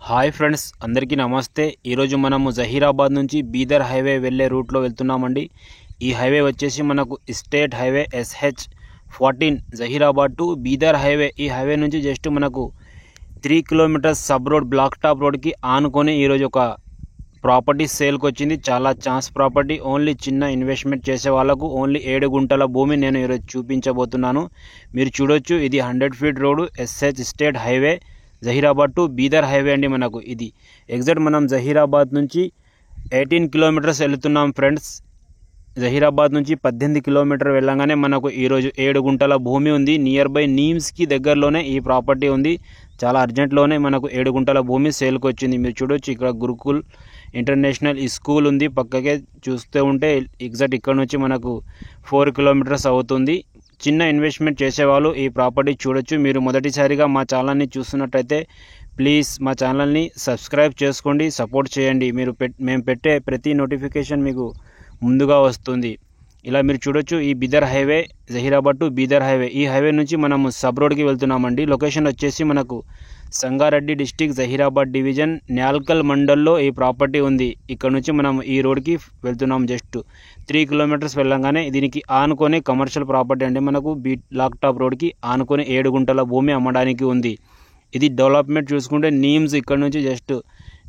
Hi friends, అందరికీ నమస్తే. ఈరోజు మనము జహీరాబాద్ నుంచి బీదర్ హైవే వెళ్ళే రూట్లో వెళ్తున్నామండి. ఈ హైవే వచ్చేసి మనకు state highway SH14 Zaheerabad to Bidar highway. ఈ హైవే నుంచి జస్ట్ మనకు 3 kilometres sub road black top రోడ్కి ఆనుకొని ఈరోజు ఒక ప్రాపర్టీ సేల్కి వచ్చింది. చాలా ఛాన్స్ ప్రాపర్టీ. ఓన్లీ చిన్న ఇన్వెస్ట్మెంట్ చేసే వాళ్ళకు ఓన్లీ 7 గుంటల భూమి నేను ఈరోజు చూపించబోతున్నాను. మీరు చూడొచ్చు, ఇది 100 feet road, SH state highway Zaheerabad to Bidar highway అండి. మనకు ఇది ఎగ్జాక్ట్ మనం జహీరాబాద్ నుంచి 18 కిలోమీటర్స్ వెళ్తున్నాం ఫ్రెండ్స్. జహీరాబాద్ నుంచి 18 కిలోమీటర్ వెళ్ళగానే మనకు ఈరోజు 7 గుంటల భూమి ఉంది. నియర్ బై నీమ్స్కి దగ్గరలోనే ఈ ప్రాపర్టీ ఉంది. చాలా అర్జెంట్లోనే మనకు 7 గుంటల భూమి సేల్కి వచ్చింది. మీరు చూడొచ్చు, ఇక్కడ గురుకుల్ ఇంటర్నేషనల్ ఈ స్కూల్ ఉంది. పక్కకే చూస్తూ ఉంటే ఎగ్జాక్ట్ ఇక్కడ నుంచి మనకు 4 కిలోమీటర్స్ అవుతుంది. చిన్న ఇన్వెస్ట్మెంట్ చేసేవాళ్ళు ఈ ప్రాపర్టీ చూడొచ్చు. మీరు మొదటిసారిగా మా ఛానల్ని చూస్తున్నట్టయితే ప్లీజ్ మా ఛానల్ని సబ్స్క్రైబ్ చేసుకోండి, సపోర్ట్ చేయండి. మేము పెట్టే ప్రతి నోటిఫికేషన్ మీకు ముందుగా వస్తుంది. ఇలా మీరు చూడొచ్చు, ఈ Bidar highway Zaheerabad to Bidar highway. ఈ హైవే నుంచి మనము సబ్ రోడ్కి వెళ్తున్నామండి. లొకేషన్ వచ్చేసి మనకు సంగారెడ్డి డిస్టిక్ జహీరాబాద్ డివిజన్ న్యాల్కల్ మండల్లో ఈ ప్రాపర్టీ ఉంది. ఇక్కడ నుంచి మనం ఈ రోడ్కి వెళ్తున్నాం. జస్ట్ 3 కిలోమీటర్స్ వెళ్ళంగానే దీనికి ఆనుకొని కమర్షియల్ ప్రాపర్టీ అండి. మనకు బ్లాక్ టాప్ రోడ్కి ఆనుకొని 7 గుంటల భూమి అమ్మడానికి ఉంది. ఇది డెవలప్మెంట్ చూసుకుంటే నీమ్స్, ఇక్కడ నుంచి జస్ట్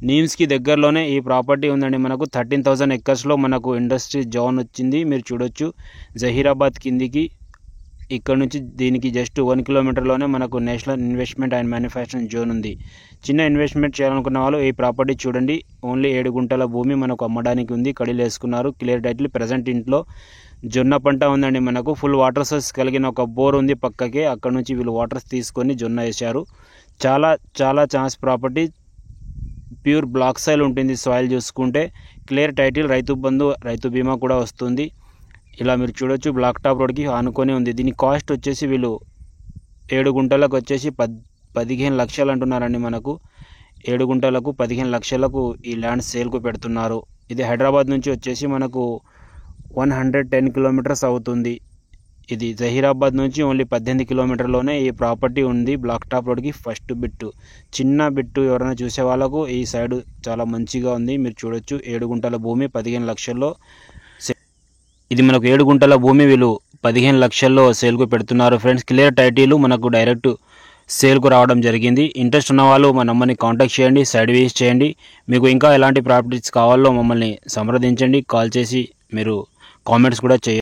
నీమ్స్కి దగ్గరలోనే ఈ ప్రాపర్టీ ఉందండి. మనకు 13,000 ఎకర్స్లో మనకు ఇండస్ట్రీ జోన్ వచ్చింది. మీరు చూడొచ్చు, జహీరాబాద్ కిందికి ఇక్కడ నుంచి దీనికి జస్ట్ 1 కిలోమీటర్లోనే మనకు national investment and manufacturing zone ఉంది. చిన్న ఇన్వెస్ట్మెంట్ చేయాలనుకున్న వాళ్ళు ఈ ప్రాపర్టీ చూడండి. ఓన్లీ 7 గుంటల భూమి మనకు అమ్మడానికి ఉంది. కడీలు వేసుకున్నారు, క్లియర్ టైటిల్. ప్రజెంట్ ఇంట్లో జొన్న పంట ఉందండి. మనకు ఫుల్ వాటర్ సోర్స్ కలిగిన ఒక బోర్ ఉంది పక్కకే. అక్కడ నుంచి వీళ్ళు వాటర్స్ తీసుకొని జొన్న వేశారు. చాలా చాలా chance property. Pure black soil ఉంటుంది. సాయిల్ చూసుకుంటే క్లియర్ టైటిల్, రైతు బంధు, రైతు బీమా కూడా వస్తుంది. ఇలా మీరు చూడొచ్చు, బ్లాక్ టాప్ రోడ్కి ఆనుకొని ఉంది. దీని కాస్ట్ వచ్చేసి వీళ్ళు 7 గుంటలకు వచ్చేసి 15 లక్షలు అంటున్నారండి. మనకు 7 గుంటలకు 15 లక్షలకు ఈ ల్యాండ్ సేల్కు పెడుతున్నారు. ఇది హైదరాబాద్ నుంచి వచ్చేసి మనకు 110 కిలోమీటర్స్ అవుతుంది. ఇది జహీరాబాద్ నుంచి ఓన్లీ 18 కిలోమీటర్లోనే ఈ ప్రాపర్టీ ఉంది. బ్లాక్ టాప్ రోడ్కి ఫస్ట్ బిట్టు, చిన్న బిట్టు ఎవరైనా చూసే వాళ్ళకు ఈ సైడ్ చాలా మంచిగా ఉంది. మీరు చూడొచ్చు, 7 గుంటల భూమి 15 లక్షల్లో. ఇది మనకు 7 గుంటల భూమి వీళ్ళు 15 లక్షల్లో సేల్కు పెడుతున్నారు ఫ్రెండ్స్. క్లియర్ టైటిల్ మనకు డైరెక్ట్ సేల్కు రావడం జరిగింది. ఇంట్రెస్ట్ ఉన్న వాళ్ళు మా నంబర్ని కాంటాక్ట్ చేయండి, సైడ్ విజిట్ చేయండి. మీకు ఇంకా ఎలాంటి ప్రాపర్టీస్ కావాలో మమ్మల్ని సంప్రదించండి. కాల్ చేసి మీరు కామెంట్స్ కూడా చేయండి.